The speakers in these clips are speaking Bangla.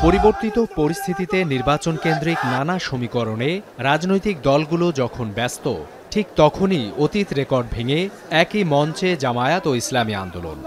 পরিবর্তিত পরিস্থিতিতে নির্বাচন কেন্দ্রিক নানা সমীকরণে রাজনৈতিক দলগুলো যখন ব্যস্ত, ঠিক তখনই অতীত রেকর্ড ভেঙে একই মঞ্চে জামায়াত ও ইসলামী আন্দোলন।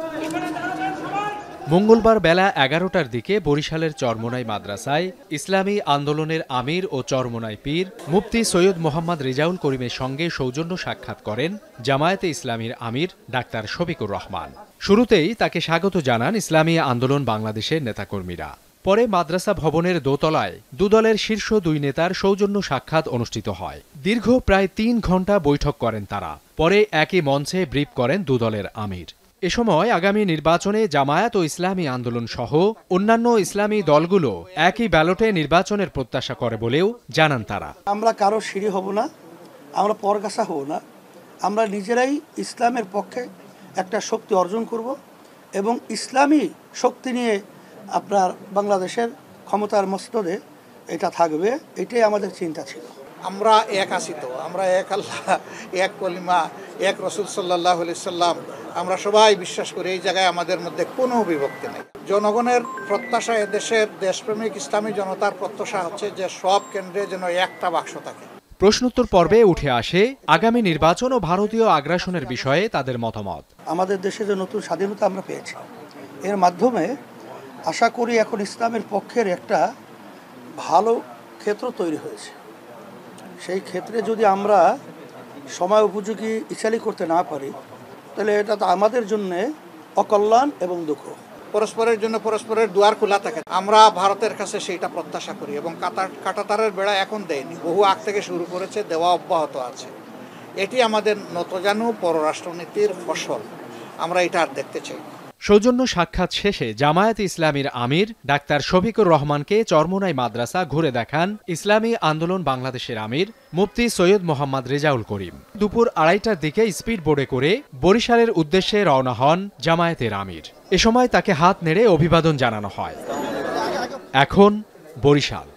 মঙ্গলবার বেলা ১১টার দিকে বরিশালের চরমোনাই মাদ্রাসায় ইসলামী আন্দোলনের আমির ও চরমোনাই পীর মুফতি সৈয়দ মোহাম্মদ রেজাউল করিমের সঙ্গে সৌজন্য সাক্ষাৎ করেন জামায়াতে ইসলামীর আমির ডাক্তার শফিকুর রহমান। শুরুতেই তাকে স্বাগত জানান ইসলামী আন্দোলন বাংলাদেশের নেতাকর্মীরা। পরে মাদ্রাসা ভবনের দোতলায় দুদলের শীর্ষ দুই নেতার সৌজন্য সাক্ষাৎ অনুষ্ঠিত হয়। দীর্ঘ প্রায় ৩ ঘণ্টা বৈঠক করেন তারা। পরে একই মঞ্চে ব্রিফ করেন দুদলের আমির। এ সময় আগামী নির্বাচনে জামায়াত ও ইসলামী আন্দোলন সহ অন্যান্য ইসলামী দলগুলো একই ব্যালটে নির্বাচনের প্রত্যাশা করে বলেও জানান তারা। আমরা কারো সিঁড়ি হব না, আমরা পরগাছা হব না, আমরা নিজেরাই ইসলামের পক্ষে একটা শক্তি অর্জন করব এবং ইসলামী শক্তি নিয়ে আপনার বাংলাদেশের ক্ষমতার মস্তদে এটা থাকবে, এটাই আমাদের চিন্তা ছিল। আমরা এক আছি, তো আমরা এক আল্লাহ, এক কলিমা, এক রসুল সাল্লাল্লাহু আলাইহি সাল্লাম, আমরা সবাই বিশ্বাস করি। এই জায়গায় আমাদের মধ্যে কোনো বিভক্তি নেই। জনগণের প্রত্যাশা, এদেশের দেশপ্রেমিক ইসলামী জনতার প্রত্যাশা হচ্ছে যে সব কেন্দ্রে যেন একটা বাক্স থাকে। প্রশ্নোত্তর পর্বে উঠে আসে আগামী নির্বাচন ও ভারতীয় আগ্রাসনের বিষয়ে তাদের মতামত। আমাদের দেশে যে নতুন স্বাধীনতা আমরা পেয়েছি, এর মাধ্যমে আশা করি এখন ইসলামের পক্ষের একটা ভালো ক্ষেত্র তৈরি হয়েছে। সেই ক্ষেত্রে যদি আমরা সময় উপযোগী ইচ্ছালি করতে না পারি, তাহলে এটা তো আমাদের জন্য অকল্যাণ এবং দুঃখ। পরস্পরের জন্য পরস্পরের দুয়ার খোলা থাকে। আমরা ভারতের কাছে সেইটা প্রত্যাশা করি এবং কাঁটাতারের বেড়া এখন দেয়নি, বহু আগ থেকে শুরু করেছে, দেওয়া অব্যাহত আছে। এটি আমাদের নতজানু পররাষ্ট্রনীতির ফসল। আমরা এটা আর দেখতে চাই। সৌজন্য সাক্ষাৎ শেষে জামায়াতে ইসলামীর আমির ডাক্তার শফিকুর রহমানকে চরমোনাই মাদ্রাসা ঘুরে দেখান ইসলামী আন্দোলন বাংলাদেশের আমির মুফতি সৈয়দ মোহাম্মদ রেজাউল করিম। দুপুর ২:৩০টার দিকে স্পিড বোর্ডে করে বরিশালের উদ্দেশ্যে রওনা হন জামায়াতের আমির। এ সময় তাকে হাত নেড়ে অভিবাদন জানানো হয়। এখন বরিশাল।